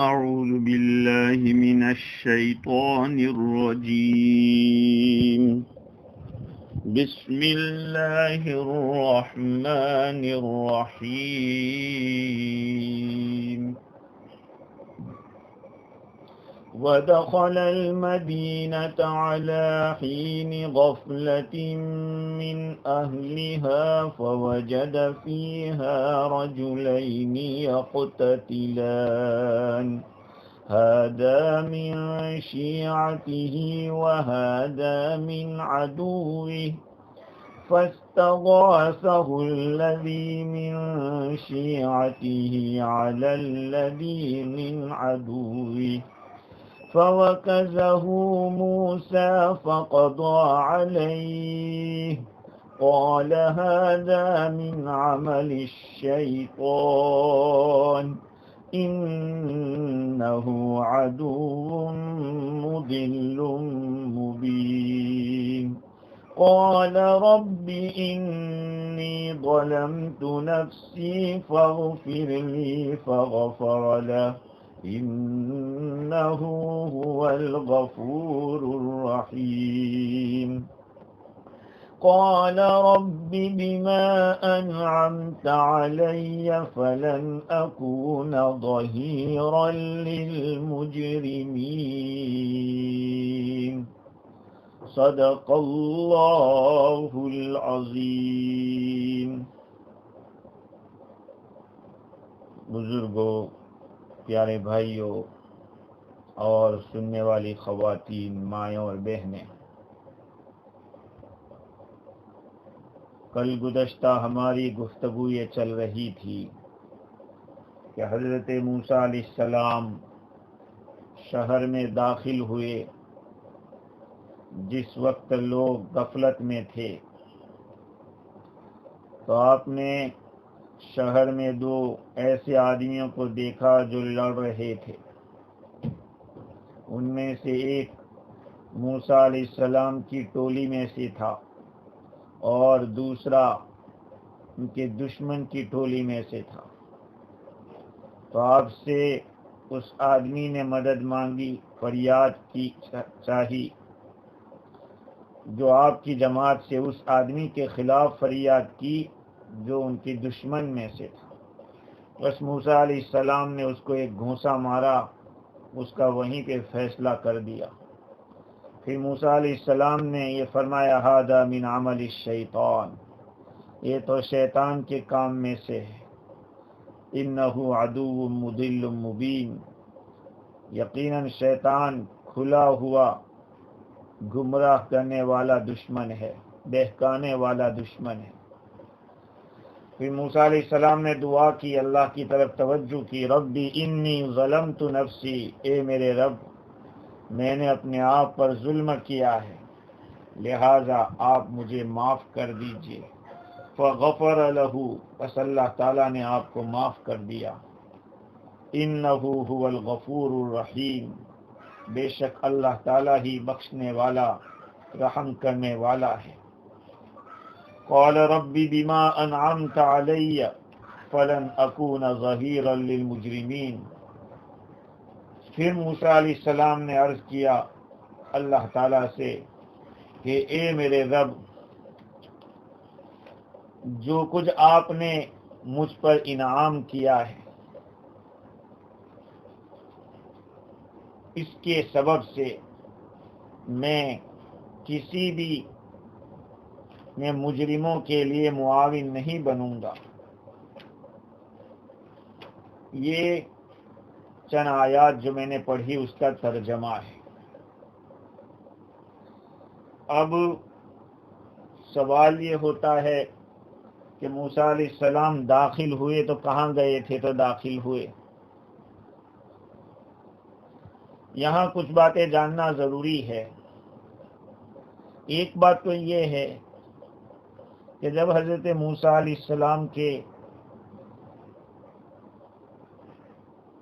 أعوذ بالله من الشيطان الرجيم. بسم الله الرحمن الرحيم. ودخل المدينة على حين غفلة من أهلها فوجد فيها رجلين يقتتلان هذا من شيعته وهذا من عدوه فاستغاثه الذي من شيعته على الذي من عدوه فوكزه موسى فقضى عليه قال هذا من عمل الشيطان إنه عدو مضل مبين. قال رب إني ظلمت نفسي فاغفر لي فغفر له إنه هو الغفور الرحيم. قال رب بما أنعمت علي فلن أكون ظهيرا للمجرمين. صدق اللہ العظیم. بزرگوں، پیارے بھائیوں اور سننے والی خواتین، مائیں اور بہنیں، کل گزشتہ ہماری گفتگو یہ چل رہی تھی کہ حضرت موسیٰ علیہ السلام شہر میں داخل ہوئے جس وقت لوگ غفلت میں تھے، تو آپ نے شہر میں دو ایسے آدمیوں کو دیکھا جو لڑ رہے تھے. ان میں سے ایک موسیٰ علیہ السلام کی ٹولی میں سے تھا اور دوسرا ان کے دشمن کی ٹولی میں سے تھا. تو آپ سے اس آدمی نے مدد مانگی، فریاد کی، چاہی جو آپ کی جماعت سے اس آدمی کے خلاف فریاد کی جو ان کے دشمن میں سے تھا. بس موسیٰ علیہ السلام نے اس کو ایک گھونسا مارا، اس کا وہیں پہ فیصلہ کر دیا. پھر موسیٰ علیہ السلام نے یہ فرمایا ھذا من عمل الشیطان، یہ تو شیطان کے کام میں سے ہے. انہ عدو مضل مبین، یقیناً شیطان کھلا ہوا گمراہ کرنے والا دشمن ہے، بہکانے والا دشمن ہے. پھر موسیٰ علیہ السلام نے دعا کی، اللہ کی طرف توجہ کی. ربی انی ظلمت نفسی، اے میرے رب میں نے اپنے آپ پر ظلم کیا ہے، لہذا آپ مجھے معاف کر دیجئے. فغفر لہ، پس اللہ تعالیٰ نے آپ کو معاف کر دیا. انہ هو الغفور الرحیم، بے شک اللہ تعالیٰ ہی بخشنے والا، رحم کرنے والا ہے. قال رب بما انعمت علی فلن اکون ظہیرا للمجرمین. پھر موسیٰ علیہ السلام نے عرض کیا اللہ تعالیٰ سے کہ اے میرے رب، جو کچھ آپ نے مجھ پر انعام کیا ہے اس کے سبب سے میں کسی بھی میں مجرموں کے لیے معاون نہیں بنوں گا. یہ چند آیات جو میں نے پڑھی اس کا ترجمہ ہے. اب سوال یہ ہوتا ہے کہ موسیٰ علیہ السلام داخل ہوئے تو کہاں گئے تھے؟ تو داخل ہوئے. یہاں کچھ باتیں جاننا ضروری ہے. ایک بات تو یہ ہے کہ جب حضرت موسیٰ علیہ السلام کے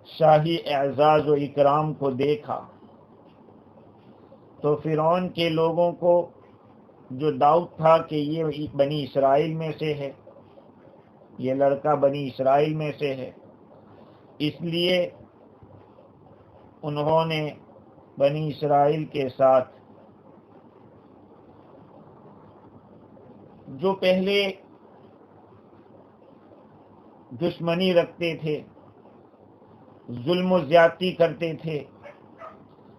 شاہی اعزاز و اکرام کو دیکھا تو فرعون کے لوگوں کو جو ڈاؤٹ تھا کہ یہ بنی اسرائیل میں سے ہے، یہ لڑکا بنی اسرائیل میں سے ہے، اس لیے انہوں نے بنی اسرائیل کے ساتھ جو پہلے دشمنی رکھتے تھے، ظلم و زیادتی کرتے تھے،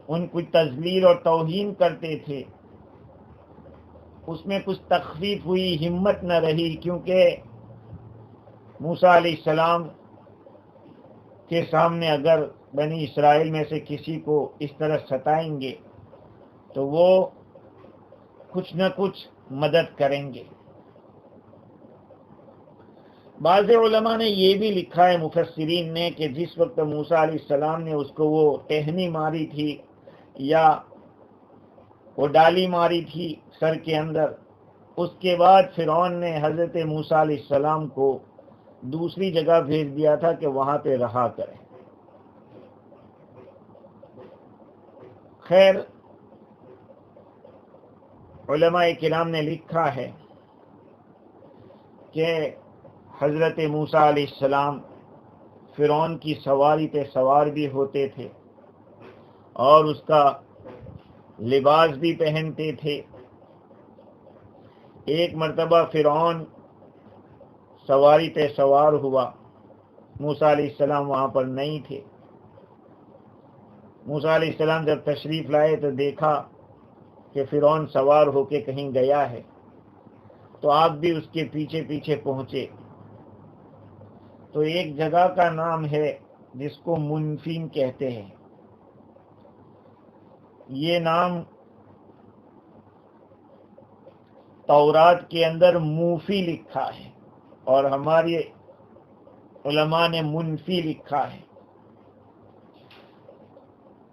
ان کی تذلیل اور توہین کرتے تھے، اس میں کچھ تخفیف ہوئی، ہمت نہ رہی، کیونکہ موسیٰ علیہ السلام کے سامنے اگر بنی اسرائیل میں سے کسی کو اس طرح ستائیں گے تو وہ کچھ نہ کچھ مدد کریں گے۔ بعض علماء نے یہ بھی لکھا ہے، مفسرین نے، کہ جس وقت موسیٰ علیہ السلام نے اس کو وہ ٹہنی ماری تھی یا وہ ڈالی ماری تھی سر کے اندر، اس کے بعد فرعون نے حضرت موسیٰ علیہ السلام کو دوسری جگہ بھیج دیا تھا کہ وہاں پہ رہا کرے۔ خیر، علماء کرام نے لکھا ہے کہ حضرت موسیٰ علیہ السلام فرعون کی سواری پہ سوار بھی ہوتے تھے اور اس کا لباس بھی پہنتے تھے۔ ایک مرتبہ فرعون سواری پہ سوار ہوا، موسیٰ علیہ السلام وہاں پر نہیں تھے۔ موسیٰ علیہ السلام جب تشریف لائے تو دیکھا کہ فرعون سوار ہو کے کہیں گیا ہے، تو آپ بھی اس کے پیچھے پیچھے پہنچے۔ تو ایک جگہ کا نام ہے جس کو منفین کہتے ہیں، یہ نام تورات کے اندر موفی لکھا ہے اور ہمارے علماء نے منفی لکھا ہے۔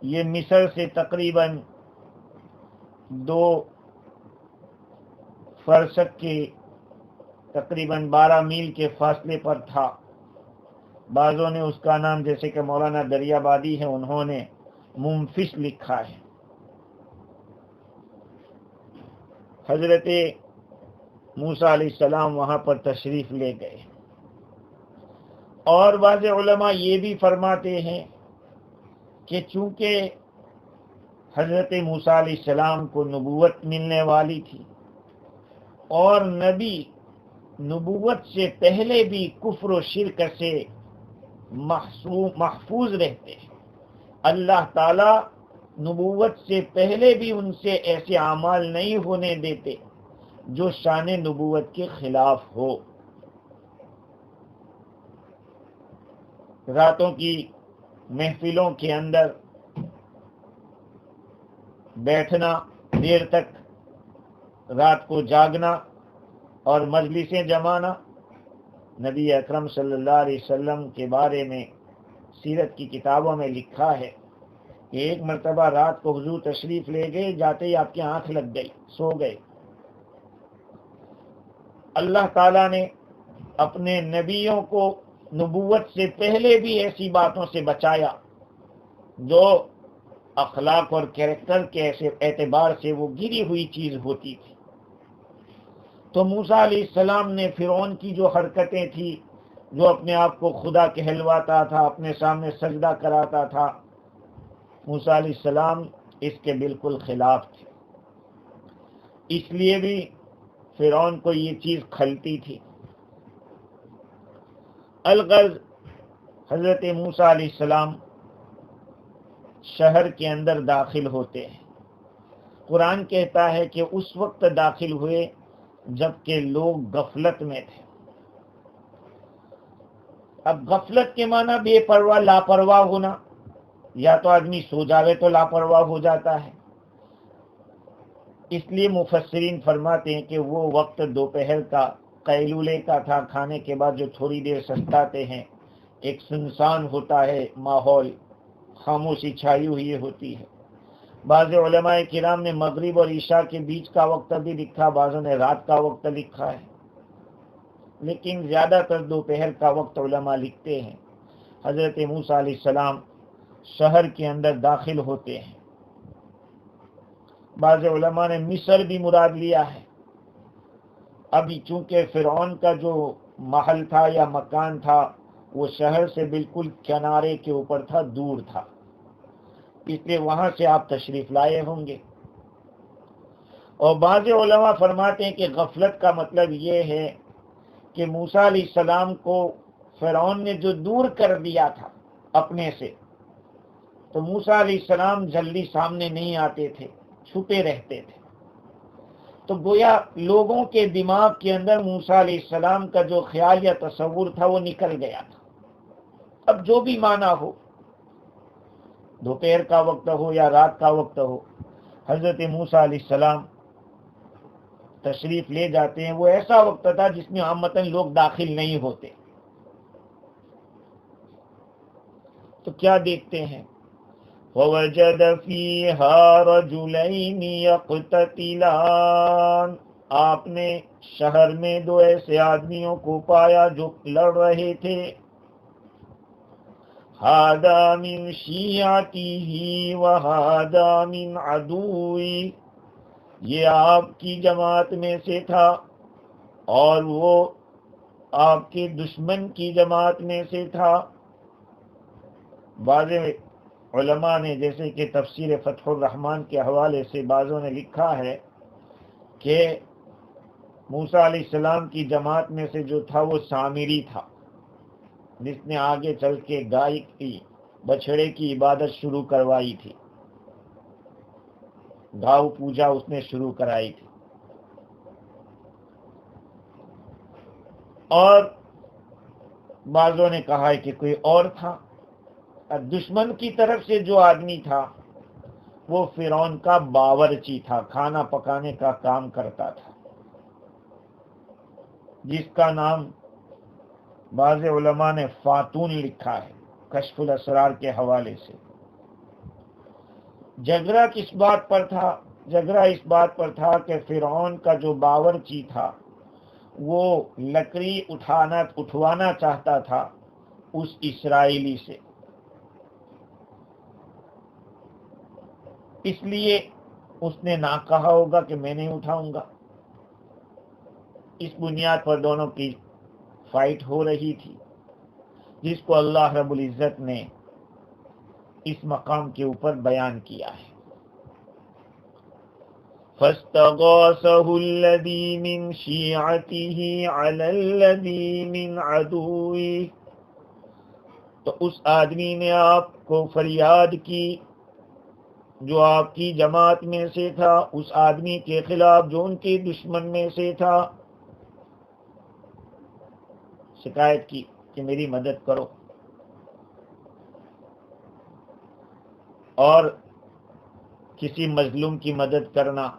یہ مصر سے تقریباً 2 فرسخ کے تقریباً 12 میل کے فاصلے پر تھا۔ بعضوں نے اس کا نام، جیسے کہ مولانا دریابادی ہیں، انہوں نے منفش لکھا ہے۔ حضرت موسیٰ علیہ السلام وہاں پر تشریف لے گئے، اور بعض علماء یہ بھی فرماتے ہیں کہ چونکہ حضرت موسیٰ علیہ السلام کو نبوت ملنے والی تھی اور نبی نبوت سے پہلے بھی کفر و شرک سے محفوظ رہتے ہیں، اللہ تعالی نبوت سے پہلے بھی ان سے ایسے اعمال نہیں ہونے دیتے جو شان نبوت کے خلاف ہو۔ راتوں کی محفلوں کے اندر بیٹھنا، دیر تک رات کو جاگنا اور مجلسیں جمانا، نبی اکرم صلی اللہ علیہ وسلم کے بارے میں سیرت کی کتابوں میں لکھا ہے کہ ایک مرتبہ رات کو حضور تشریف لے گئے، جاتے ہی آپ کی آنکھ لگ گئی، سو گئے۔ اللہ تعالیٰ نے اپنے نبیوں کو نبوت سے پہلے بھی ایسی باتوں سے بچایا جو اخلاق اور کیریکٹر کے ایسے اعتبار سے وہ گری ہوئی چیز ہوتی تھی۔ تو موسیٰ علیہ السلام نے فرعون کی جو حرکتیں تھی، جو اپنے آپ کو خدا کہلواتا تھا، اپنے سامنے سجدہ کراتا تھا، موسیٰ علیہ السلام اس کے بالکل خلاف تھے۔ اس لیے بھی فرعون کو یہ چیز کھلتی تھی۔ الغرض حضرت موسیٰ علیہ السلام شہر کے اندر داخل ہوتے ہیں۔ قرآن کہتا ہے کہ اس وقت داخل ہوئے جبکہ لوگ غفلت میں تھے۔ اب غفلت کے معنی بے پرواہ، لاپرواہ ہونا، یا تو آدمی سو جاوے تو لاپرواہ ہو جاتا ہے۔ اس لیے مفسرین فرماتے ہیں کہ وہ وقت دوپہر کا قیلولے کا تھا، کھانے کے بعد جو تھوڑی دیر سستاتے ہیں، ایک سنسان ہوتا ہے ماحول، خاموشی چھائی ہوئی ہوتی ہے۔ بعض علماء کرام نے مغرب اور عشاء کے بیچ کا وقت بھی لکھا، بعضوں نے رات کا وقت لکھا ہے، لیکن زیادہ تر دوپہر کا وقت علماء لکھتے ہیں۔ حضرت موسیٰ علیہ السلام شہر کے اندر داخل ہوتے ہیں۔ بعض علماء نے مصر بھی مراد لیا ہے۔ ابھی چونکہ فرعون کا جو محل تھا یا مکان تھا وہ شہر سے بالکل کنارے کے اوپر تھا، دور تھا، اس لیے وہاں سے آپ تشریف لائے ہوں گے۔ اور بعض علماء فرماتے ہیں کہ غفلت کا مطلب یہ ہے کہ موسیٰ علیہ السلام کو فرعون نے جو دور کر دیا تھا اپنے سے، تو موسیٰ علیہ السلام جلدی سامنے نہیں آتے تھے، چھپے رہتے تھے، تو گویا لوگوں کے دماغ کے اندر موسیٰ علیہ السلام کا جو خیال یا تصور تھا وہ نکل گیا تھا۔ اب جو بھی معنی ہو، دوپہر کا وقت ہو یا رات کا وقت ہو، حضرت موسیٰ علیہ السلام تشریف لے جاتے ہیں۔ وہ ایسا وقت تھا جس میں عامةً لوگ داخل نہیں ہوتے، تو کیا دیکھتے ہیں؟ وَوَجَدَ فِيهَا رَجُلَيْنِ يَقْتَتِلَانِ، آپ نے شہر میں دو ایسے آدمیوں کو پایا جو لڑ رہے تھے۔ هَذَا مِنْ شِيعَتِهِ وَهَذَا مِنْ عَدُوِّهِ، یہ آپ کی جماعت میں سے تھا اور وہ آپ کے دشمن کی جماعت میں سے تھا۔ بعض علماء نے جیسے کہ تفسیر فتح الرحمن کے حوالے سے بعضوں نے لکھا ہے کہ موسیٰ علیہ السلام کی جماعت میں سے جو تھا وہ سامری تھا، جس نے آگے چل کے گائے کی بچھڑے کی عبادت شروع کروائی تھی، گاؤ پوجا اس نے شروع کرائی تھی۔ اور بعضوں نے کہا ہے کہ کوئی اور تھا۔ دشمن کی طرف سے جو آدمی تھا وہ فرعون کا باورچی تھا، کھانا پکانے کا کام کرتا تھا، جس کا نام بعض علماء نے فاتون لکھا ہے کشف الاسرار کے حوالے سے۔ جھگڑا کس بات پر تھا؟ جھگڑا اس بات پر تھا کہ فرعون کا جو باورچی تھا وہ لکڑی اٹھوانا چاہتا تھا اس اسرائیلی سے، اس لیے اس نے نہ کہا ہوگا کہ میں نہیں اٹھاؤں گا۔ اس بنیاد پر دونوں کی فائٹ ہو رہی تھی، جس کو اللہ رب العزت نے اس مقام کے اوپر بیان کیا ہے۔ فَاسْتَغَاثَهُ الَّذِي مِنْ شِيعَتِهِ عَلَى الَّذِي مِنْ عَدُوِّهِ، تو اس آدمی نے آپ کو فریاد کی جو آپ کی جماعت میں سے تھا، اس آدمی کے خلاف جو ان کے دشمن میں سے تھا، شکایت کی کہ میری مدد کرو۔ اور کسی مظلوم کی مدد کرنا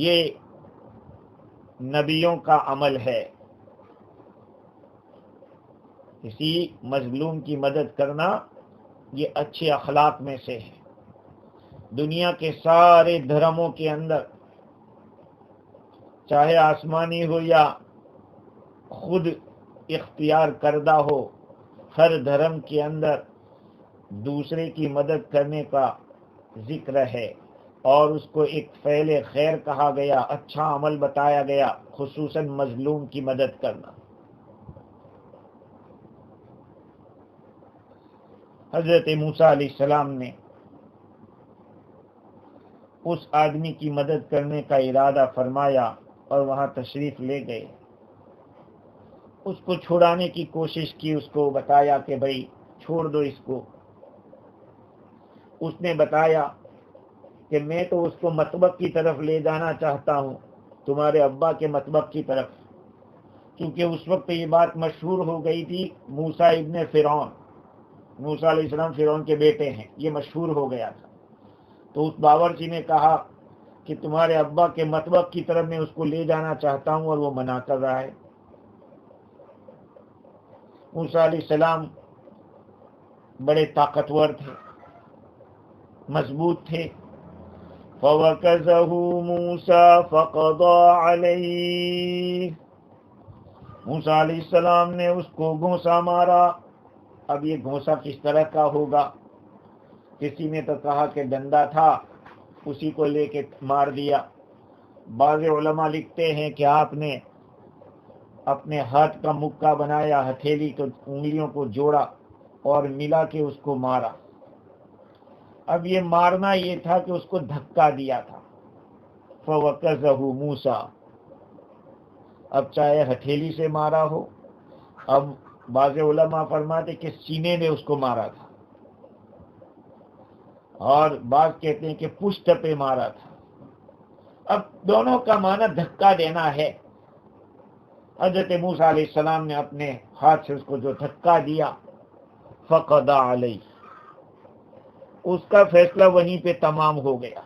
یہ نبیوں کا عمل ہے، کسی مظلوم کی مدد کرنا یہ اچھے اخلاق میں سے ہے۔ دنیا کے سارے دھرموں کے اندر، چاہے آسمانی ہو یا خود اختیار کردہ ہو، ہر دھرم کے اندر دوسرے کی مدد کرنے کا ذکر ہے اور اس کو ایک فعل خیر کہا گیا، اچھا عمل بتایا گیا، خصوصاً مظلوم کی مدد کرنا۔ حضرت موسیٰ علیہ السلام نے اس آدمی کی مدد کرنے کا ارادہ فرمایا اور وہاں تشریف لے گئے۔ اس کو چھڑانے کی کوشش کی، اس کو بتایا کہ بھائی چھوڑ دو اس کو۔ اس نے بتایا کہ میں تو اس کو مطبخ کی طرف لے جانا چاہتا ہوں، تمہارے ابا کے مطبخ کی طرف، کیونکہ اس وقت یہ بات مشہور ہو گئی تھی، موسیٰ ابن فرعون، موسیٰ علیہ السلام فرعون کے بیٹے ہیں، یہ مشہور ہو گیا تھا۔ تو اس باورچی نے کہا کہ تمہارے ابا کے مطبخ کی طرف میں اس کو لے جانا چاہتا ہوں، اور وہ منع کر رہا ہے۔ موسیٰ علیہ السلام بڑے طاقتور تھے، مضبوط تھے۔ فَوَكَزَهُ مُوسَى فَقَضَى عَلَيْهِ، موسیٰ علیہ السلام نے اس کو گھونسا مارا۔ اب یہ گھونسا کس طرح کا ہوگا؟ کسی نے تو کہا کہ ڈنڈا تھا، اسی کو لے کے مار دیا۔ بعض علماء لکھتے ہیں کہ آپ نے اپنے ہاتھ کا مکہ بنایا، ہتھیلی کو انگلیوں کو جوڑا اور ملا کے اس کو مارا۔ اب یہ مارنا یہ تھا کہ اس کو دھکا دیا تھا. فَوَكَزَهُ مُوسَى، اب چاہے ہتھیلی سے مارا ہو، اب بعض علماء فرماتے کہ سینے میں اس کو مارا تھا، اور بعض کہتے ہیں کہ پشت پہ مارا تھا. اب دونوں کا معنی دھکا دینا ہے. حضرت موسیٰ علیہ السلام نے اپنے ہاتھ سے اس کو جو دھکا دیا، فَقَضَى عَلَيْهِ، اس کا فیصلہ وہیں پہ تمام ہو گیا.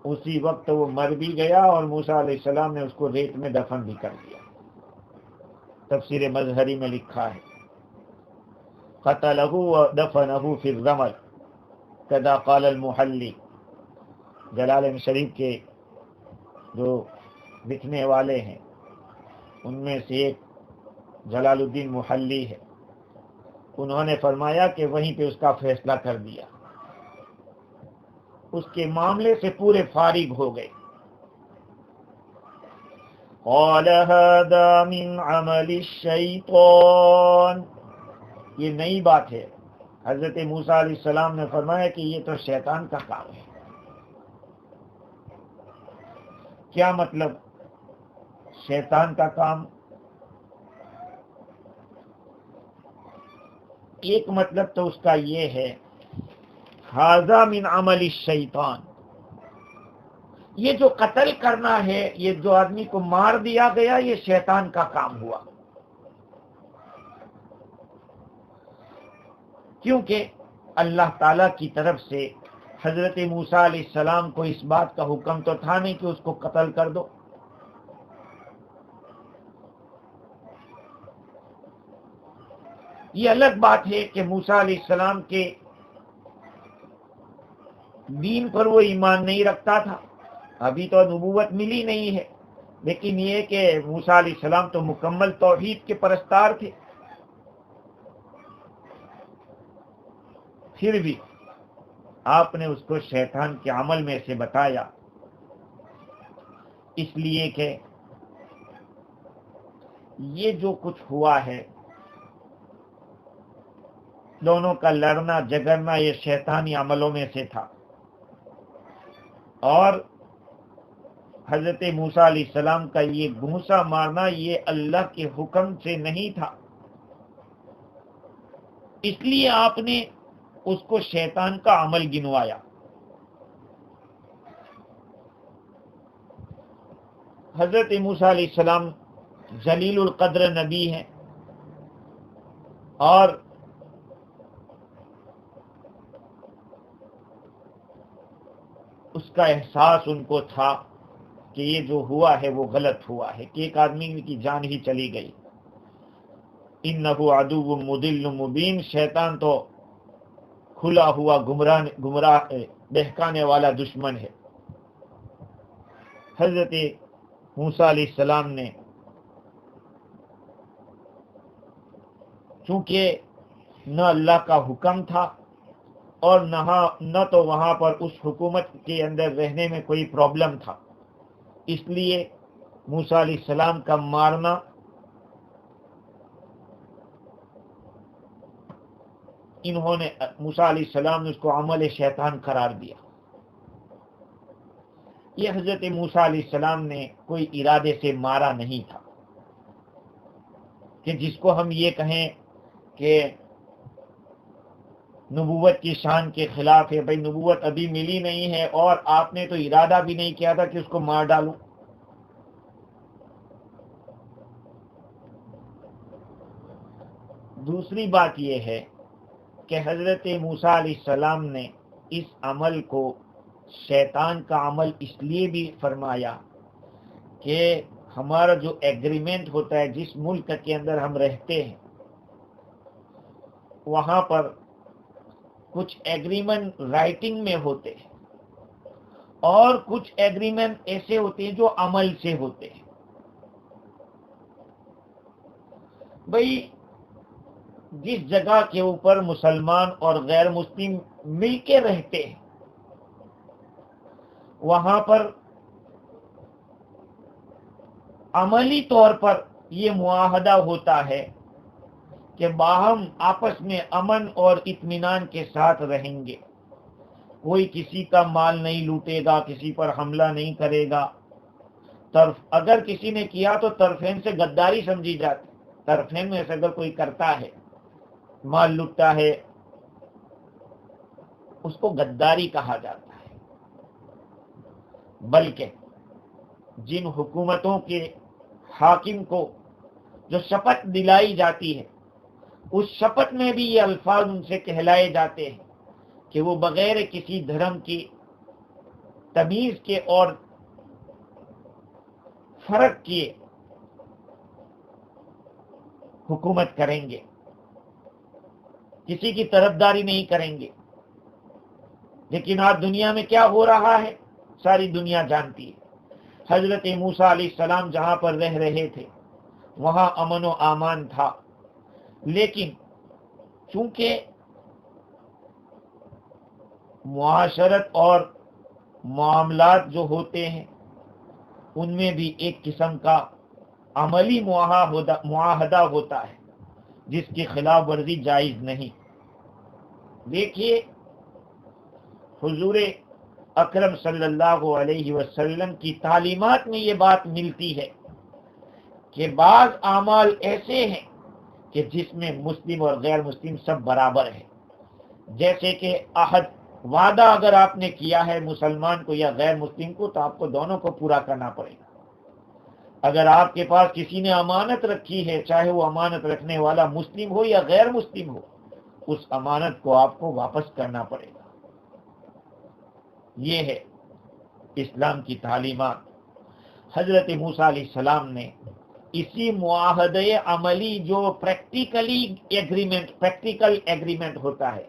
اسی وقت وہ مر بھی گیا اور موسیٰ علیہ السلام نے اس کو ریت میں دفن بھی کر دیا. تفسیر مظہری میں لکھا ہے قتلہ ودفنہ فی الرمل کذا قال المحلی. جلالین شریف کے جو لکھنے والے ہیں ان میں سے ایک جلال الدین محلی ہے، انہوں نے فرمایا کہ وہیں پہ اس کا فیصلہ کر دیا، اس کے معاملے سے پورے فارغ ہو گئے. قال هذا من عمل الشیطان، یہ نئی بات ہے. حضرت موسیٰ علیہ السلام نے فرمایا کہ یہ تو شیطان کا کام ہے. کیا مطلب شیطان کا کام؟ ایک مطلب تو اس کا یہ ہے ھذا من عمل الشیطان، یہ جو قتل کرنا ہے، یہ جو آدمی کو مار دیا گیا، یہ شیطان کا کام ہوا. کیونکہ اللہ تعالی کی طرف سے حضرت موسیٰ علیہ السلام کو اس بات کا حکم تو تھا نہیں کہ اس کو قتل کر دو. یہ الگ بات ہے کہ موسیٰ علیہ السلام کے دین پر وہ ایمان نہیں رکھتا تھا، ابھی تو نبوت ملی نہیں ہے، لیکن یہ کہ موسیٰ علیہ السلام تو مکمل توحید کے پرستار تھے. پھر بھی آپ نے اس کو شیطان کے عمل میں سے بتایا، اس لیے کہ یہ جو کچھ ہوا ہے، دونوں کا لڑنا جگڑنا، یہ شیطانی عملوں میں سے تھا. اور حضرت موسیٰ علیہ السلام کا یہ گھونسا مارنا یہ اللہ کے حکم سے نہیں تھا، اس لیے آپ نے اس کو شیطان کا عمل گنوایا. حضرت موسیٰ علیہ السلام جلیل القدر نبی ہیں، اور اس کا احساس ان کو تھا کہ یہ جو ہوا ہے وہ غلط ہوا ہے، کہ ایک آدمی کی جان ہی چلی گئی. انہ عدو مضل مبین، شیطان تو کھلا ہوا گمراہ بہکانے والا دشمن ہے. حضرت موسیٰ علیہ السلام نے چونکہ نہ اللہ کا حکم تھا اور نہ تو وہاں پر اس حکومت کے اندر رہنے میں کوئی پرابلم تھا، اس لیے موسیٰ علیہ السلام کا مارنا انہوں نے موسیٰ علیہ السلام نے اس کو عمل شیطان قرار دیا. یہ حضرت موسیٰ علیہ السلام نے کوئی ارادے سے مارا نہیں تھا کہ جس کو ہم یہ کہیں کہ نبوت کی شان کے خلاف ہے. بھئی نبوت ابھی ملی نہیں ہے اور آپ نے تو ارادہ بھی نہیں کیا تھا کہ اس کو مار ڈالوں. دوسری بات یہ ہے کہ حضرت موسیٰ علیہ السلام نے اس عمل کو شیطان کا عمل اس لیے بھی فرمایا کہ ہمارا جو ایگریمنٹ ہوتا ہے، جس ملک کے اندر ہم رہتے ہیں، وہاں پر کچھ ایگریمنٹ رائٹنگ میں ہوتے ہیں اور کچھ ایگریمنٹ ایسے ہوتے ہیں جو عمل سے ہوتے ہیں. بھئی جس جگہ کے اوپر مسلمان اور غیر مسلم مل کے رہتے ہیں، وہاں پر عملی طور پر یہ معاہدہ ہوتا ہے کہ باہم آپس میں امن اور اطمینان کے ساتھ رہیں گے، کوئی کسی کا مال نہیں لوٹے گا، کسی پر حملہ نہیں کرے گا۔ اگر کسی نے کیا تو طرفین سے غداری سمجھی جاتی، طرفین میں سے اگر کوئی کرتا ہے، مال لوٹتا ہے، اس کو غداری کہا جاتا ہے۔ بلکہ جن حکومتوں کے حاکم کو جو شپث دلائی جاتی ہے، اس شپث میں بھی یہ الفاظ ان سے کہلائے جاتے ہیں کہ وہ بغیر کسی دھرم کی تمیز کے اور فرق کیے حکومت کریں گے، کسی کی طرفداری نہیں کریں گے۔ لیکن آج دنیا میں کیا ہو رہا ہے ساری دنیا جانتی ہے۔ حضرت موسیٰ علیہ السلام جہاں پر رہ رہے تھے وہاں امن و امان تھا، لیکن چونکہ معاشرت اور معاملات جو ہوتے ہیں ان میں بھی ایک قسم کا عملی معاہدہ ہوتا ہے جس کی خلاف ورزی جائز نہیں۔ دیکھیے حضور اکرم صلی اللہ علیہ وسلم کی تعلیمات میں یہ بات ملتی ہے کہ بعض اعمال ایسے ہیں کہ جس میں مسلم اور غیر مسلم سب برابر ہیں، جیسے کہ عہد، وعدہ اگر آپ نے کیا ہے مسلمان کو یا غیر مسلم کو تو آپ کو دونوں کو پورا کرنا پڑے گا۔ اگر آپ کے پاس کسی نے امانت رکھی ہے، چاہے وہ امانت رکھنے والا مسلم ہو یا غیر مسلم ہو، اس امانت کو آپ کو واپس کرنا پڑے گا۔ یہ ہے اسلام کی تعلیمات۔ حضرت موسیٰ علیہ السلام نے اسی معاہدے عملی جو پریکٹیکل ایگریمنٹ ہوتا ہے،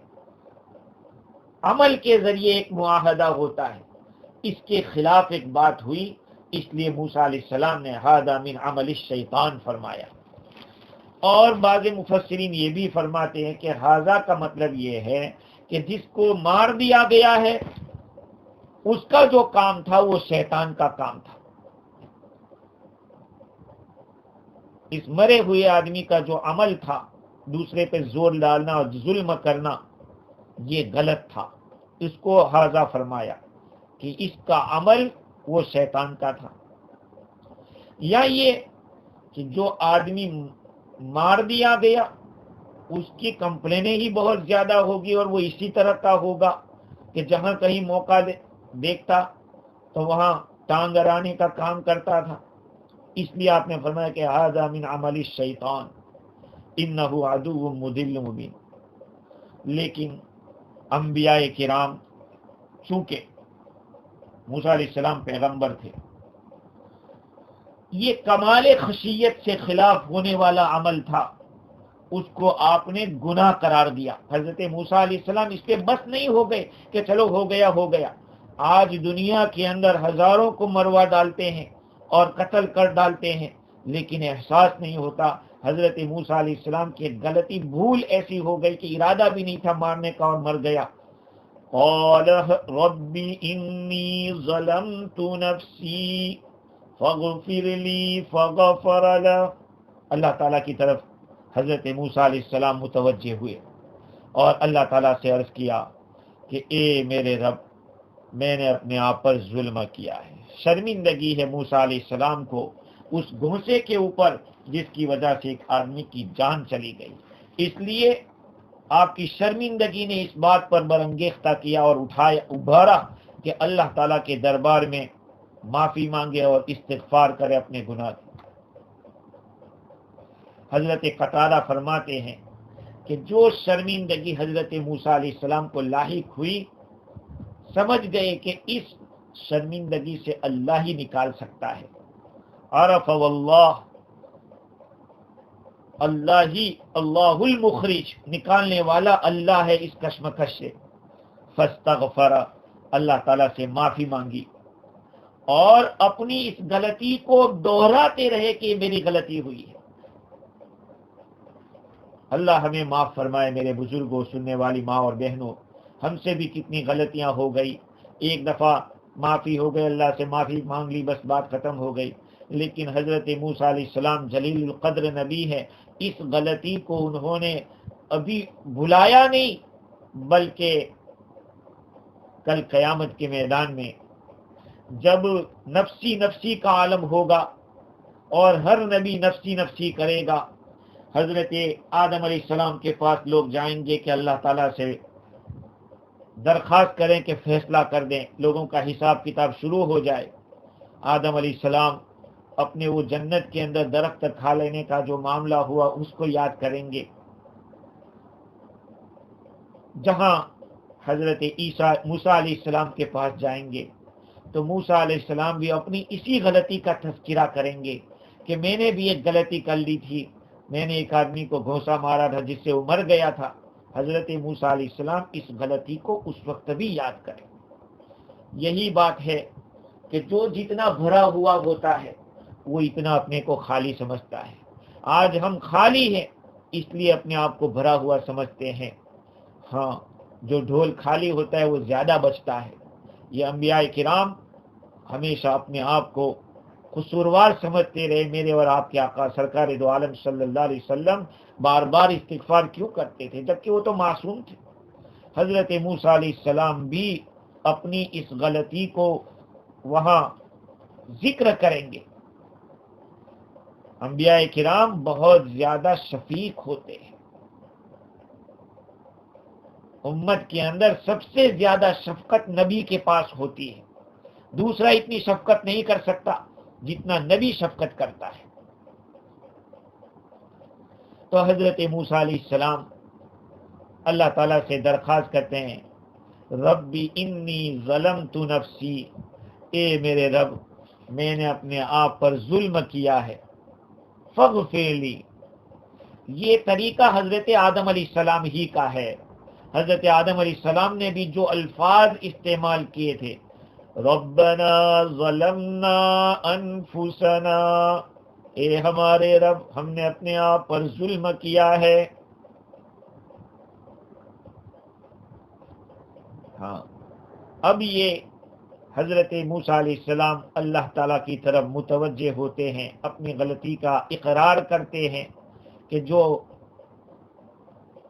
عمل کے ذریعے ایک معاہدہ ہوتا ہے، اس کے خلاف ایک بات ہوئی، اس لیے موسیٰ علیہ السلام نے ھذا من عمل الشیطان فرمایا۔ اور بعض مفسرین یہ بھی فرماتے ہیں کہ ھذا کا مطلب یہ ہے کہ جس کو مار دیا گیا ہے اس کا جو کام تھا وہ شیطان کا کام تھا۔ اس مرے ہوئے آدمی کا جو عمل تھا دوسرے پہ زور ڈالنا اور ظلم کرنا، یہ غلط تھا، اس کو ھذا فرمایا کہ اس کا عمل وہ شیطان کا تھا۔ یا یہ کہ جو آدمی مار دیا گیا اس کی کمپلینیں ہی بہت زیادہ ہوگی اور وہ اسی طرح کا ہوگا کہ جہاں کہیں موقع دیکھتا تو وہاں ٹانگ اڑانے کا کام کرتا تھا۔ اس لیے آپ نے فرمایا کہ ھذا من عمل الشیطان انہ عدو مضل مبین۔ لیکن انبیاء کرام چونکہ موسیٰ علیہ السلام پیغمبر تھے، یہ کمال خشیت سے خلاف ہونے والا عمل تھا، اس کو آپ نے گناہ قرار دیا۔ حضرت موسیٰ علیہ السلام اس پہ بس نہیں ہو گئے کہ چلو ہو گیا۔ آج دنیا کے اندر ہزاروں کو مروا ڈالتے ہیں اور قتل کر ڈالتے ہیں، لیکن احساس نہیں ہوتا۔ حضرت موسیٰ علیہ السلام کی غلطی، بھول ایسی ہو گئی کہ ارادہ بھی نہیں تھا مارنے کا اور مر گیا۔ قال رب انی ظلمت نفسی فاغفر لی فغفر له۔ اللہ تعالیٰ کی طرف حضرت موسیٰ علیہ السلام متوجہ ہوئے اور اللہ تعالیٰ سے عرض کیا کہ اے میرے رب، میں نے اپنے آپ پر ظلم کیا ہے۔ شرمندگی ہے موسیٰ علیہ السلام کو اس گھونسے کے اوپر جس کی وجہ سے ایک آدمی کی جان چلی گئی۔ اس لیے آپ کی شرمندگی نے اس بات پر برانگیختہ کیا اور ابھارا کہ اللہ تعالیٰ کے دربار میں معافی مانگے اور استغفار کرے اپنے گناہ کی۔ حضرت قتادہ فرماتے ہیں کہ جو شرمندگی حضرت موسیٰ علیہ السلام کو لاحق ہوئی، سمجھ گئے کہ اس شرمندگی سے اللہ ہی نکال سکتا ہے۔ عرف واللہ، اللہ المخرج، نکالنے والا اللہ ہے اس کشمکش سے۔ فاستغفر، اللہ تعالیٰ سے معافی مانگی اور اپنی اس غلطی کو دوہراتے رہے کہ یہ میری غلطی ہوئی ہے۔ اللہ ہمیں معاف فرمائے۔ میرے بزرگوں، سننے والی ماں اور بہنوں، ہم سے بھی کتنی غلطیاں ہو گئی۔ ایک دفعہ معافی ہو گئی، اللہ سے معافی مانگ لی، بس بات ختم ہو گئی۔ لیکن حضرت موسیٰ علیہ السلام جلیل القدر نبی ہے، اس غلطی کو انہوں نے ابھی بھلایا نہیں، بلکہ کل قیامت کے میدان میں جب نفسی نفسی کا عالم ہوگا اور ہر نبی نفسی نفسی کرے گا، حضرت آدم علیہ السلام کے پاس لوگ جائیں گے کہ اللہ تعالیٰ سے درخواست کریں کہ فیصلہ کر دیں، لوگوں کا حساب کتاب شروع ہو جائے۔ آدم علیہ السلام اپنے وہ جنت کے اندر درخت کھا لینے کا جو معاملہ ہوا اس کو یاد کریں گے، جہاں حضرت موسیٰ علیہ السلام کے پاس جائیں گے تو موسیٰ علیہ السلام بھی اپنی اسی غلطی کا تذکرہ کریں گے کہ میں نے بھی ایک غلطی کر لی تھی، میں نے ایک آدمی کو گھونسا مارا تھا جس سے وہ مر گیا تھا۔ حضرت موسیٰ علیہ السلام اس غلطی کو اس وقت بھی یاد کریں۔ یہی بات ہے کہ جو جتنا بھرا ہوا ہوتا ہے وہ اتنا اپنے کو خالی سمجھتا ہے۔ آج ہم خالی ہیں اس لیے اپنے آپ کو بھرا ہوا سمجھتے ہیں، ہاں جو ڈھول خالی ہوتا ہے وہ زیادہ بچتا ہے۔ یہ انبیاء کرام ہمیشہ اپنے آپ کو قصوروار سمجھتے رہے۔ میرے اور آپ کے آقا سرکار دو عالم صلی اللہ علیہ وسلم بار بار استغفار کیوں کرتے تھے جبکہ وہ تو معصوم تھے؟ حضرت موسیٰ علیہ السلام بھی اپنی اس غلطی کو وہاں ذکر کریں گے۔ انبیاء کرام بہت زیادہ شفیق ہوتے ہیں، امت کے اندر سب سے زیادہ شفقت نبی کے پاس ہوتی ہے، دوسرا اتنی شفقت نہیں کر سکتا جتنا نبی شفقت کرتا ہے۔ تو حضرت موسیٰ علیہ السلام اللہ تعالیٰ سے درخواست کرتے ہیں، ربی انی ظلمت نفسی، اے میرے رب میں نے اپنے آپ پر ظلم کیا ہے، فاغفر لی۔ یہ طریقہ حضرت آدم علیہ السلام ہی کا ہے۔ حضرت آدم علیہ السلام نے بھی جو الفاظ استعمال کیے تھے، ربنا ظلمنا انفسنا، اے ہمارے رب ہم نے اپنے آپ پر ظلم کیا ہے۔ ہاں اب یہ حضرت موسیٰ علیہ السلام اللہ تعالیٰ کی طرف متوجہ ہوتے ہیں، اپنی غلطی کا اقرار کرتے ہیں کہ جو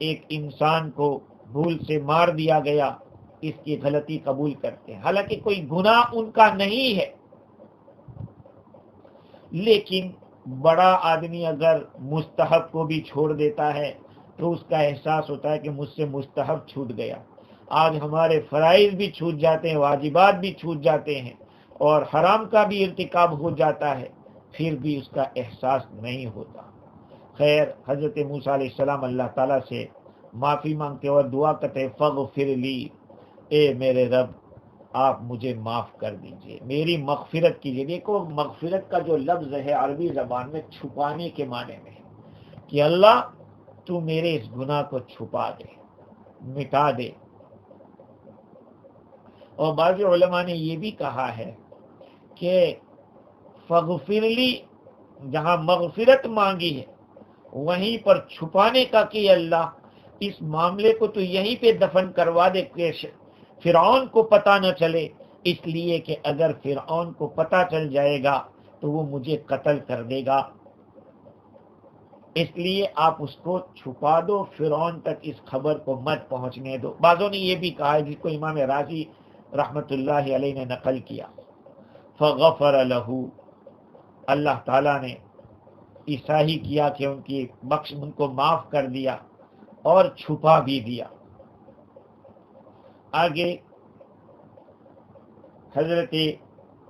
ایک انسان کو بھول سے مار دیا گیا اس کی غلطی قبول کرتے ہیں، حالانکہ کوئی گناہ ان کا نہیں ہے، لیکن بڑا آدمی اگر مستحب کو بھی چھوڑ دیتا ہے تو اس کا احساس ہوتا ہے کہ مجھ سے مستحب چھوٹ گیا۔ آج ہمارے فرائض بھی چھوٹ جاتے ہیں، واجبات بھی چھوٹ جاتے ہیں اور حرام کا بھی ارتکاب ہو جاتا ہے، پھر بھی اس کا احساس نہیں ہوتا۔ خیر حضرت موسیٰ علیہ السلام اللہ تعالیٰ سے معافی مانگتے اور دعا کرتے، فاغفر لی، اے میرے رب آپ مجھے معاف کر دیجئے، میری مغفرت کیجئے۔ دیکھو مغفرت کا جو لفظ ہے عربی زبان میں چھپانے کے معنی میں ہے کہ اللہ تو میرے اس گناہ کو چھپا دے، مٹا دے۔ اور بعض علماء نے یہ بھی کہا ہے کہ فاغفر لی جہاں مغفرت مانگی ہے وہیں پر چھپانے کا کہ اللہ اس معاملے کو تو یہیں پہ دفن کروا دے کہ فرعون کو پتہ نہ چلے، اس لیے کہ اگر فرعون کو پتہ چل جائے گا تو وہ مجھے قتل کر دے گا، اس لیے آپ اس کو چھپا دو، فرعون تک اس خبر کو مت پہنچنے دو۔ بعضوں نے یہ بھی کہا ہے جس کو امام رازی رحمت اللہ علیہ نے نقل کیا، فغفر لہ، اللہ تعالیٰ نے ایسا ہی کیا کہ ان کو معاف کر دیا اور چھپا بھی دیا۔ آگے حضرت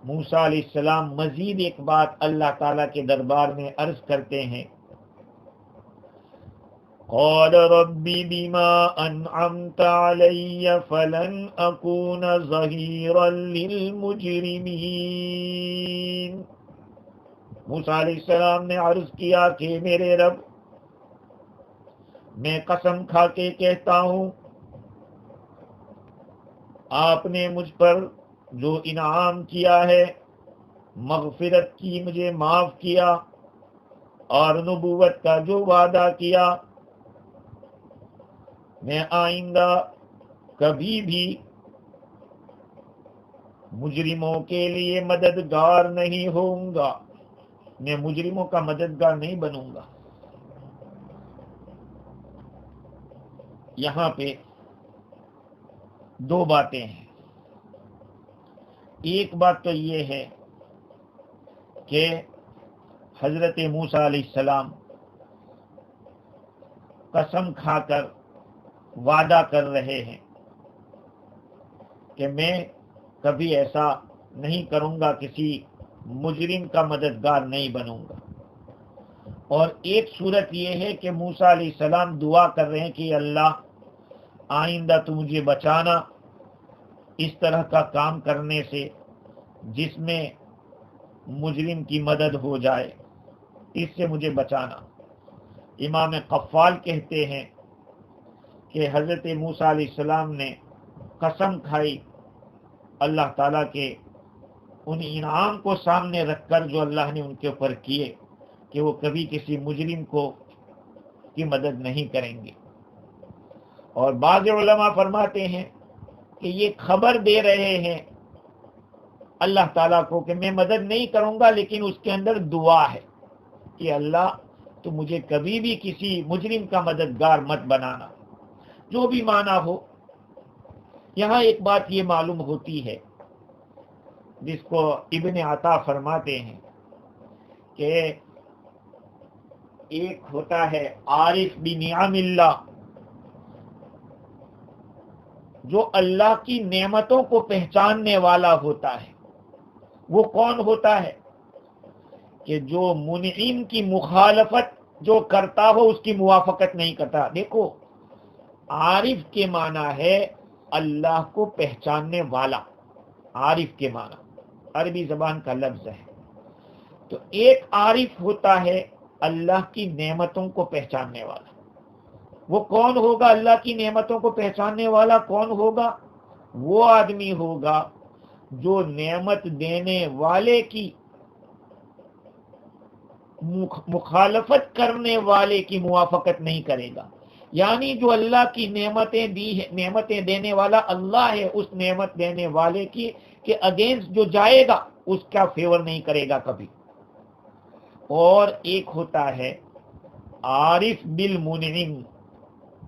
موسیٰ علیہ السلام مزید ایک بات اللہ تعالیٰ کے دربار میں عرض کرتے ہیں، قال رب بما انعمت علی فلن اکون ظہیرا للمجرمین۔ موسیٰ علیہ السلام نے عرض کیا کہ میرے رب میں قسم کھا کے کہتا ہوں آپ نے مجھ پر جو انعام کیا ہے، مغفرت کی، مجھے معاف کیا اور نبوت کا جو وعدہ کیا، میں آئندہ کبھی بھی مجرموں کے لیے مددگار نہیں ہوں گا۔ میں مجرموں کا مددگار نہیں بنوں گا۔ یہاں پہ دو باتیں ہیں۔ ایک بات تو یہ ہے کہ حضرت موسیٰ علیہ السلام قسم کھا کر وعدہ کر رہے ہیں کہ میں کبھی ایسا نہیں کروں گا، کسی مجرم کا مددگار نہیں بنوں گا۔ اور ایک صورت یہ ہے کہ موسیٰ علیہ السلام دعا کر رہے ہیں کہ اللہ آئندہ تو مجھے بچانا اس طرح کا کام کرنے سے جس میں مجرم کی مدد ہو جائے، اس سے مجھے بچانا۔ امام قفال کہتے ہیں کہ حضرت موسیٰ علیہ السلام نے قسم کھائی اللہ تعالیٰ کے ان انعام کو سامنے رکھ کر جو اللہ نے ان کے اوپر کیے، کہ وہ کبھی کسی مجرم کی مدد نہیں کریں گے۔ اور بعض علماء فرماتے ہیں کہ یہ خبر دے رہے ہیں اللہ تعالیٰ کو کہ میں مدد نہیں کروں گا، لیکن اس کے اندر دعا ہے کہ اللہ تو مجھے کبھی بھی کسی مجرم کا مددگار مت بنانا۔ جو بھی معنی ہو، یہاں ایک بات یہ معلوم ہوتی ہے جس کو ابن عطا فرماتے ہیں کہ ایک ہوتا ہے عارف بنعم اللہ، جو اللہ کی نعمتوں کو پہچاننے والا ہوتا ہے۔ وہ کون ہوتا ہے؟ کہ جو منعم کی مخالفت جو کرتا ہو اس کی موافقت نہیں کرتا۔ دیکھو، عارف کے معنی ہے اللہ کو پہچاننے والا، عارف کے معنی عربی زبان کا لفظ ہے۔ تو ایک عارف ہوتا ہے اللہ کی نعمتوں کو پہچاننے والا۔ وہ کون ہوگا اللہ کی نعمتوں کو پہچاننے والا؟ کون ہوگا؟ وہ آدمی ہوگا جو نعمت دینے والے کی مخالفت کرنے والے کی موافقت نہیں کرے گا۔ یعنی جو اللہ کی نعمتیں دینے والا اللہ ہے، اس نعمت دینے والے کی کہ اگینسٹ جو جائے گا اس کا فیور نہیں کرے گا کبھی۔ اور ایک ہوتا ہے عارف بالمنعم،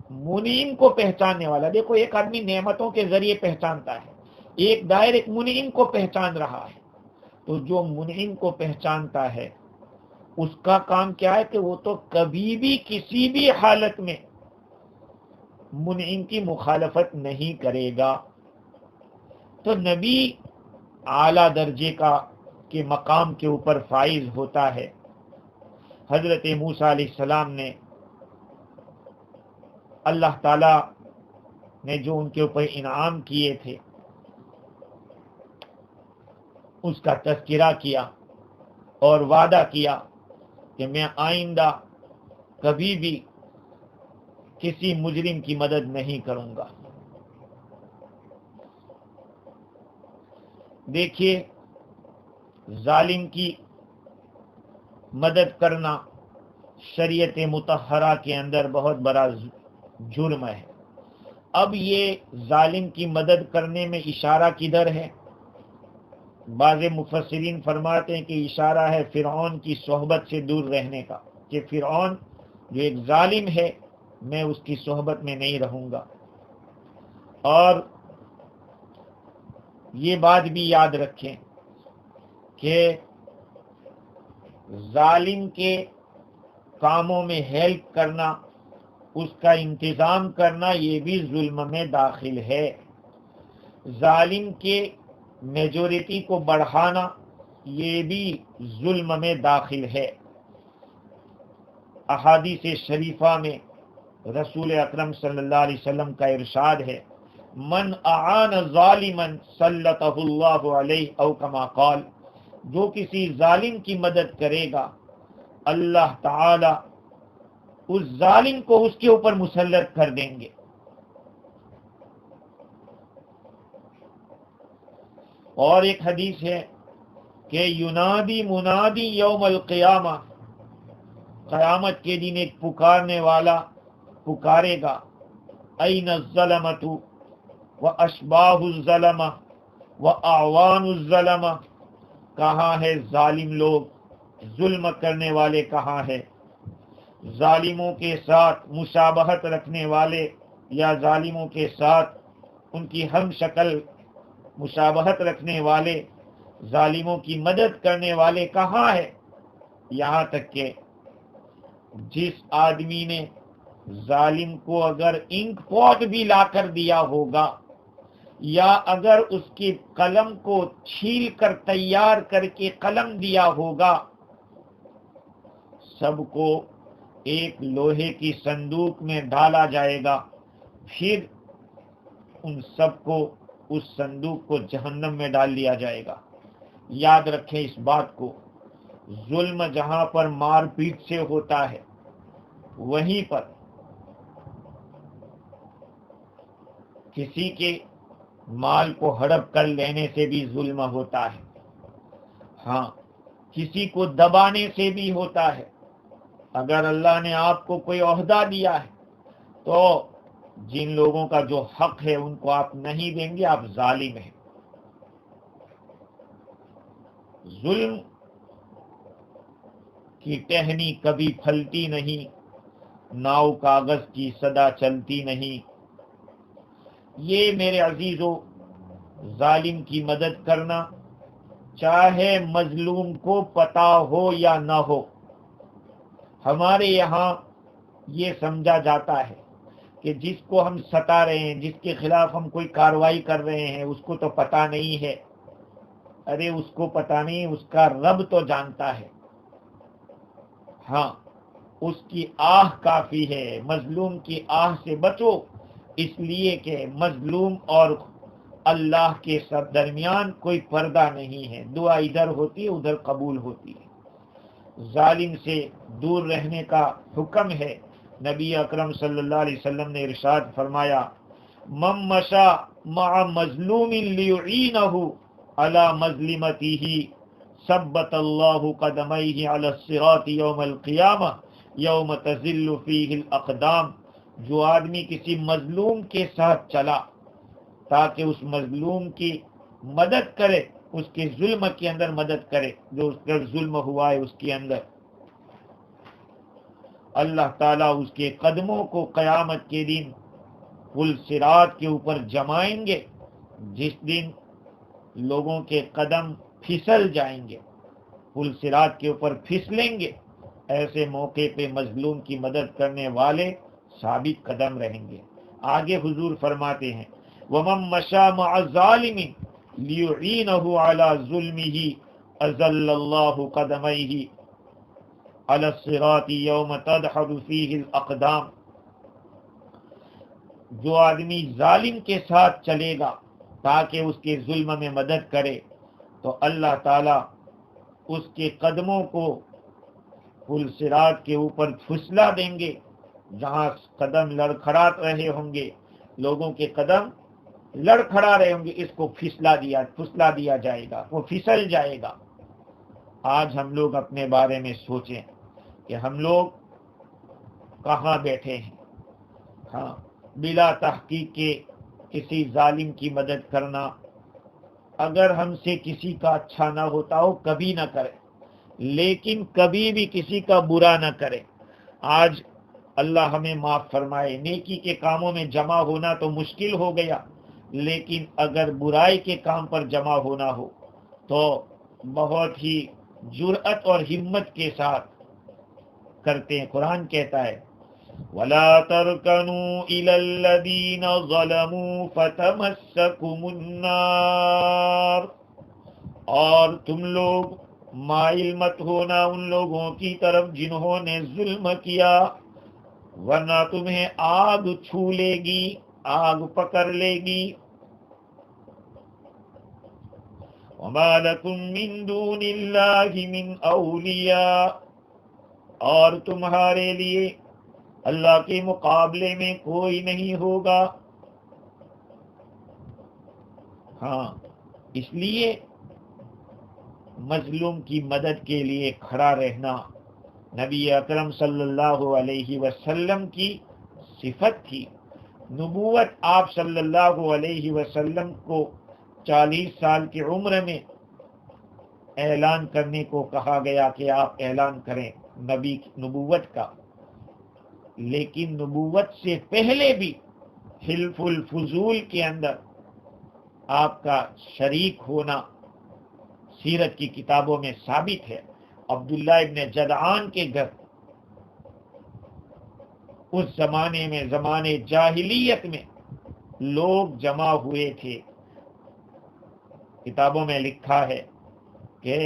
منعم کو پہچاننے والا۔ دیکھو، ایک آدمی نعمتوں کے ذریعے پہچانتا ہے، ایک ڈائریکٹ منعم کو پہچان رہا ہے۔ تو جو منعم کو پہچانتا ہے اس کا کام کیا ہے کہ وہ تو کبھی بھی کسی بھی حالت میں منعم کی مخالفت نہیں کرے گا۔ تو نبی اعلیٰ درجے کے مقام کے اوپر فائز ہوتا ہے۔ حضرت موسیٰ علیہ السلام نے اللہ تعالی نے جو ان کے اوپر انعام کیے تھے اس کا تذکرہ کیا اور وعدہ کیا کہ میں آئندہ کبھی بھی کسی مجرم کی مدد نہیں کروں گا۔ دیکھیے، ظالم کی مدد کرنا شریعت مطہرہ کے اندر بہت بڑا جرم ہے۔ اب یہ ظالم کی مدد کرنے میں اشارہ کدھر ہے؟ بعض مفسرین فرماتے ہیں کہ اشارہ ہے فرعون کی صحبت سے دور رہنے کا، کہ فرعون جو ایک ظالم ہے میں اس کی صحبت میں نہیں رہوں گا۔ اور یہ بات بھی یاد رکھیں کہ ظالم کے کاموں میں ہیلپ کرنا، اس کا انتظام کرنا، یہ بھی ظلم میں داخل ہے۔ ظالم کے میجورٹی کو بڑھانا یہ بھی ظلم میں داخل ہے۔ احادیث شریفہ میں رسول اکرم صلی اللہ علیہ وسلم کا ارشاد ہے، من اعان ظالما سلطہ اللہ علیہ او کما قال، جو کسی ظالم کی مدد کرے گا اللہ تعالی اس ظالم کو اس کے اوپر مسلط کر دیں گے۔ اور ایک حدیث ہے کہ ینادی منادی یوم القیامہ، قیامت کے دن ایک پکارنے والا پکارے گا، این الظلمۃ واشباہ الظلمہ واعوان الظلمہ، کہاں ہے ظالم لوگ ظلم کرنے والے کہاں ہیں؟ ظالموں کے ساتھ مشابہت رکھنے والے یا ظالموں کے ساتھ ان کی ہم شکل مشابہت رکھنے والے، ظالموں کی مدد کرنے والے کہاں ہیں؟ یہاں تک کہ جس آدمی نے ظالم کو اگر انک پوٹ بھی لا کر دیا ہوگا یا اگر اس کی قلم کو چھیل کر تیار کر کے قلم دیا ہوگا، سب کو ایک لوہے کی صندوق میں ڈالا جائے گا، پھر ان سب کو اس صندوق کو جہنم میں ڈال دیا جائے گا۔ یاد رکھیں اس بات کو، ظلم جہاں پر مار پیٹ سے ہوتا ہے وہیں پر کسی کے مال کو ہڑپ کر لینے سے بھی ظلم ہوتا ہے، ہاں کسی کو دبانے سے بھی ہوتا ہے۔ اگر اللہ نے آپ کو کوئی عہدہ دیا ہے تو جن لوگوں کا جو حق ہے ان کو آپ نہیں دیں گے، آپ ظالم ہیں۔ ظلم کی ٹہنی کبھی پھلتی نہیں، ناؤ کاغذ کی صدا چلتی نہیں۔ یہ میرے عزیزو، ظالم کی مدد کرنا، چاہے مظلوم کو پتا ہو یا نہ ہو، ہمارے یہاں یہ سمجھا جاتا ہے کہ جس کو ہم ستا رہے ہیں، جس کے خلاف ہم کوئی کارروائی کر رہے ہیں، اس کو تو پتا نہیں ہے۔ ارے اس کو پتا نہیں، اس کا رب تو جانتا ہے۔ ہاں اس کی آہ کافی ہے، مظلوم کی آہ سے بچو، اس لیے کہ مظلوم اور اللہ کے سب درمیان کوئی پردہ نہیں ہے، دعا ادھر ہوتی ہے ادھر قبول ہوتی ہے۔ ظالم سے دور رہنے کا حکم ہے۔ نبی اکرم صلی اللہ علیہ وسلم نے ارشاد فرمایا، من مشى مع مظلوم ليعينه على مظلمته ثبت الله قدميه على الصراط يوم القيامة يوم تزل فيه الاقدام۔ جو آدمی کسی مظلوم کے ساتھ چلا تاکہ اس مظلوم کی مدد کرے، اس کے ظلم کے اندر مدد کرے، جو اس پر ظلم ہوا ہے اس کے اندر، اللہ تعالیٰ اس کے قدموں کو قیامت کے دن پل صراط کے اوپر جمائیں گے، جس دن لوگوں کے قدم پھسل جائیں گے، پل صراط کے اوپر پھسلیں گے۔ ایسے موقع پہ مظلوم کی مدد کرنے والے ثابت قدم رہیں گے۔ آگے حضور فرماتے ہیں، وَمَن مَشَى مَعَ ظَالِمٍ لِيُعِينَهُ عَلَى ظُلْمِهِ أَذَلَّ اللَّهُ قَدَمَيْهِ عَلَى الصِّرَاطِ يَوْمَ تَدْحَضُ فِيهِ الْأَقْدَامُ۔ جو آدمی ظالم کے ساتھ چلے گا تاکہ اس کے ظلم میں مدد کرے تو اللہ تعالیٰ اس کے قدموں کو پل صراط کے اوپر پھسلا دیں گے، جہاں قدم لڑکھڑا رہے ہوں گے، لوگوں کے قدم لڑکھڑا رہے ہوں گے، اس کو پھسلا دیا جائے گا، وہ پھسل جائے گا۔ آج ہم لوگ اپنے بارے میں سوچیں کہ ہم لوگ کہاں بیٹھے ہیں۔ ہاں بلا تحقیق کے کسی ظالم کی مدد کرنا، اگر ہم سے کسی کا اچھا نہ ہوتا ہو کبھی نہ کرے، لیکن کبھی بھی کسی کا برا نہ کرے۔ آج اللہ ہمیں معاف فرمائے، نیکی کے کاموں میں جمع ہونا تو مشکل ہو گیا، لیکن اگر برائی کے کام پر جمع ہونا ہو تو بہت ہی جرأت اور ہمت کے ساتھ کرتے ہیں۔ قرآن کہتا ہے، وَلَا تَرْكَنُوا إِلَى الَّذِينَ ظَلَمُوا فَتَمَسَّكُمُ النَّارُ، اور تم لوگ مائل مت ہونا ان لوگوں کی طرف جنہوں نے ظلم کیا، ورنہ تمہیں آگ چھو لے گی، آگ پکڑ لے گی۔ وَمَا لَكُم مِّن دُونِ اللَّهِ مِنْ أَوْلِيَاءَ، اور تمہارے لیے اللہ کے مقابلے میں کوئی نہیں ہوگا۔ ہاں اس لیے مظلوم کی مدد کے لیے کھڑا رہنا نبی اکرم صلی اللہ علیہ وسلم کی صفت تھی۔ نبوت آپ صلی اللہ علیہ وسلم کو 40 سال کی عمر میں اعلان کرنے کو کہا گیا کہ آپ اعلان کریں نبوت کا، لیکن نبوت سے پہلے بھی حلف الفضول کے اندر آپ کا شریک ہونا سیرت کی کتابوں میں ثابت ہے۔ عبداللہ ابن جدعان کے گھر اس زمانے میں، زمانے جاہلیت میں، لوگ جمع ہوئے تھے۔ کتابوں میں لکھا ہے کہ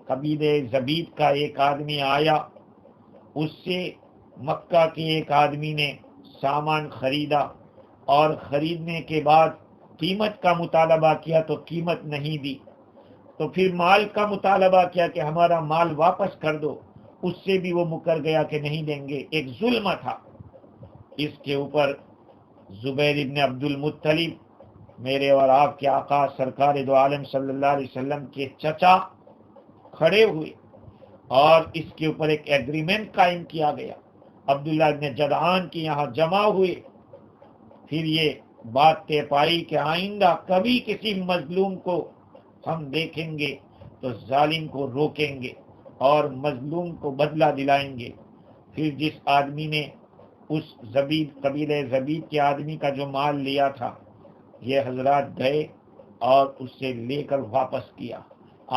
قبیلہ زبید کا ایک آدمی آیا، اس سے مکہ کے ایک آدمی نے سامان خریدا، اور خریدنے کے بعد قیمت کا مطالبہ کیا تو قیمت نہیں دی، تو پھر مال کا مطالبہ کیا کہ ہمارا مال واپس کر دو، اس سے بھی وہ مکر گیا کہ نہیں دیں گے۔ ایک ظلم تھا۔ اس کے اوپر زبیر ابن عبد المطلب، میرے اور آپ کے آقا سرکار دو عالم صلی اللہ علیہ وسلم کے چچا، کھڑے ہوئے اور اس کے اوپر ایک ایگریمنٹ قائم کیا گیا۔ عبداللہ ابن جدعان کے یہاں جمع ہوئے، پھر یہ بات طے پائی کہ آئندہ کبھی کسی مظلوم کو ہم دیکھیں گے تو ظالم کو روکیں گے اور مظلوم کو بدلہ دلائیں گے۔ پھر جس آدمی نے اس قبیلہ زبید کے آدمی کا جو مال لیا تھا، یہ حضرات گئے اور اس سے لے کر واپس کیا۔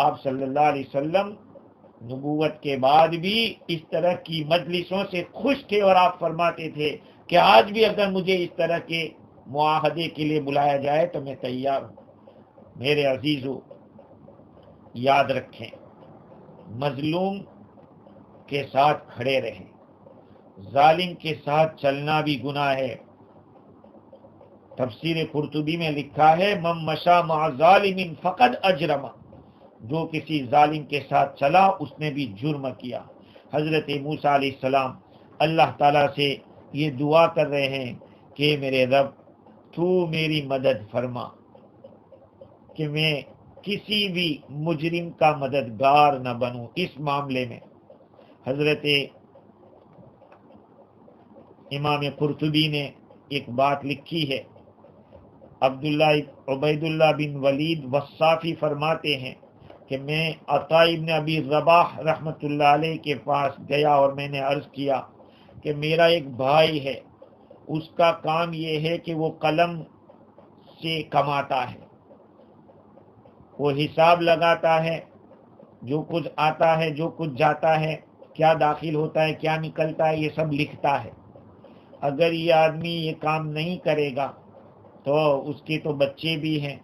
آپ صلی اللہ علیہ وسلم نبوت کے بعد بھی اس طرح کی مجلسوں سے خوش تھے، اور آپ فرماتے تھے کہ آج بھی اگر مجھے اس طرح کے معاہدے کے لیے بلایا جائے تو میں تیار ہوں۔ میرے عزیزو، یاد رکھیں، مظلوم کے ساتھ کھڑے رہیں، ظالم کے ساتھ چلنا بھی گناہ ہے۔ تفسیر قرطبی میں لکھا ہے من مشى مع ظالم فقد اجرم، جو کسی ظالم کے ساتھ چلا اس نے بھی جرم کیا۔ حضرت موسیٰ علیہ السلام اللہ تعالیٰ سے یہ دعا کر رہے ہیں کہ میرے رب تو میری مدد فرما کہ میں کسی بھی مجرم کا مددگار نہ بنوں اس معاملے میں۔ حضرت امام قرطبی نے ایک بات لکھی ہے، عبید اللہ بن ولید وصافی فرماتے ہیں کہ میں عطا ابن ابی رباح رحمۃ اللہ علیہ کے پاس گیا اور میں نے عرض کیا کہ میرا ایک بھائی ہے، اس کا کام یہ ہے کہ وہ قلم سے کماتا ہے، وہ حساب لگاتا ہے، جو کچھ آتا ہے، جو کچھ جاتا ہے، کیا داخل ہوتا ہے، کیا نکلتا ہے، یہ سب لکھتا ہے۔ اگر یہ آدمی یہ کام نہیں کرے گا تو اس کے تو بچے بھی ہیں،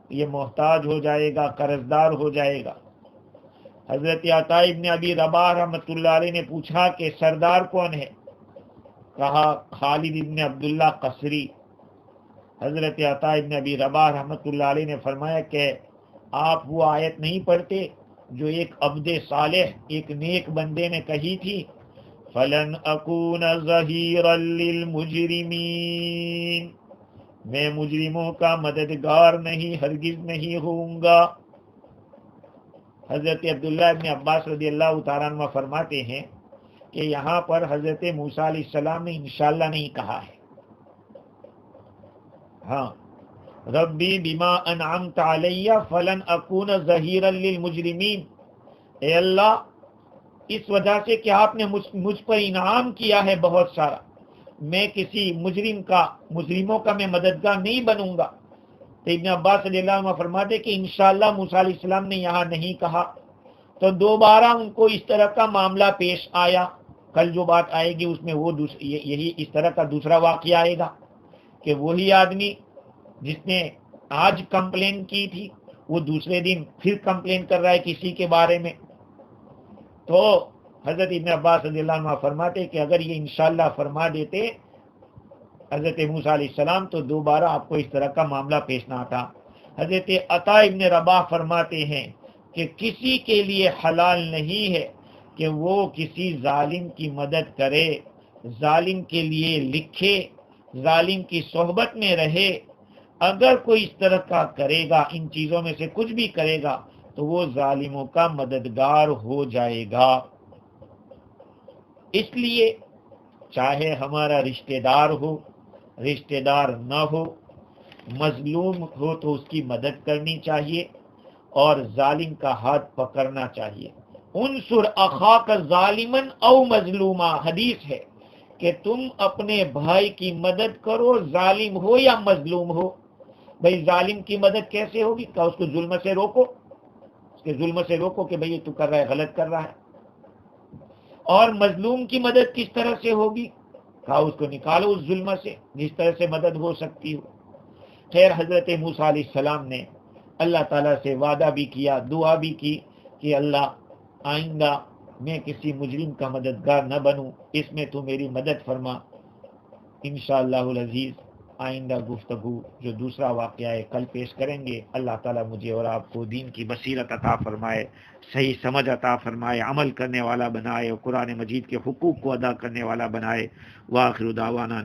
یہ محتاج ہو جائے گا، قرض دار ہو جائے گا۔ حضرت عطا ابن ابی رباح رحمۃ اللہ علیہ نے پوچھا کہ سردار کون ہے؟ کہا خالد ابن عبداللہ قصری۔ حضرت عطا ابن ابی رباح رحمۃ اللہ علیہ نے فرمایا کہ آپ وہ آیت نہیں پڑھتے جو ایک عبد صالح، ایک نیک بندے نے کہی تھی، فَلَنْ أَكُونَ ظَهِيرًا لِّلْمُجْرِمِينَ، میں مجرموں کا مددگار نہیں، ہرگز نہیں ہوں گا۔ حضرت عبداللہ ابن عباس رضی اللہ تعالیٰ عنہ فرماتے ہیں کہ یہاں پر حضرت موسیٰ علیہ السلام نے انشاءاللہ نہیں کہا ہے، ہاں، ربی بما انعمت علی فلن اکون ظہیرا للمجرمین، اے اللہ اس وجہ سے کہ آپ نے مجھ پر انعام کیا ہے بہت سارا، میں کسی مجرموں کا میں مددگار نہیں بنوں گا۔ تو ابن عباس رضی اللہ عنہ فرماتے کہ انشاءاللہ موسیٰ علیہ السلام نے یہاں نہیں کہا، تو دوبارہ ان کو اس طرح کا معاملہ پیش آیا۔ کل جو بات آئے گی اس میں وہ یہی اس طرح کا دوسرا واقعہ آئے گا کہ وہی آدمی جس نے آج کمپلین کی تھی وہ دوسرے دن پھر کمپلین کر رہا ہے کسی کے بارے میں۔ تو حضرت ابن عباس رضی اللہ عنہ فرماتے کہ اگر یہ انشاءاللہ فرما دیتے حضرت موسیٰ علیہ السلام تو دوبارہ آپ کو اس طرح کا معاملہ پیش نہ آتا۔ حضرت عطا ابن رباح فرماتے ہیں کہ کسی کے لیے حلال نہیں ہے کہ وہ کسی ظالم کی مدد کرے، ظالم کے لیے لکھے، ظالم کی صحبت میں رہے۔ اگر کوئی اس طرح کا کرے گا، ان چیزوں میں سے کچھ بھی کرے گا تو وہ ظالموں کا مددگار ہو جائے گا۔ اس لیے چاہے ہمارا رشتہ دار ہو، رشتہ دار نہ ہو، مظلوم ہو تو اس کی مدد کرنی چاہیے، اور ظالم کا ہاتھ پکڑنا چاہیے. انصر اخاک ظالما او مظلوما، حدیث ہے کہ تم اپنے بھائی کی مدد کرو ظالم ہو یا مظلوم ہو. بھئی ظالم کی مدد کیسے ہوگی؟ کہ اس کو ظلم سے روکو، اس کے ظلم سے روکو کہ بھئی یہ تو کر رہا ہے، غلط کر رہا ہے. اور مظلوم کی مدد کس طرح سے ہوگی؟ کہا اس کو نکالو اس ظلم سے، جس طرح سے مدد ہو سکتی ہو. خیر حضرت موسیٰ علیہ السلام نے اللہ تعالیٰ سے وعدہ بھی کیا، دعا بھی کی کہ اللہ آئندہ میں کسی مجرم کا مددگار نہ بنوں، اس میں تو میری مدد فرما. انشاءاللہ العزیز آئندہ گفتگو جو دوسرا واقعہ ہے کل پیش کریں گے. اللہ تعالیٰ مجھے اور آپ کو دین کی بصیرت عطا فرمائے، صحیح سمجھ عطا فرمائے، عمل کرنے والا بنائے اور قرآن مجید کے حقوق کو ادا کرنے والا بنائے. وآخر دعوانا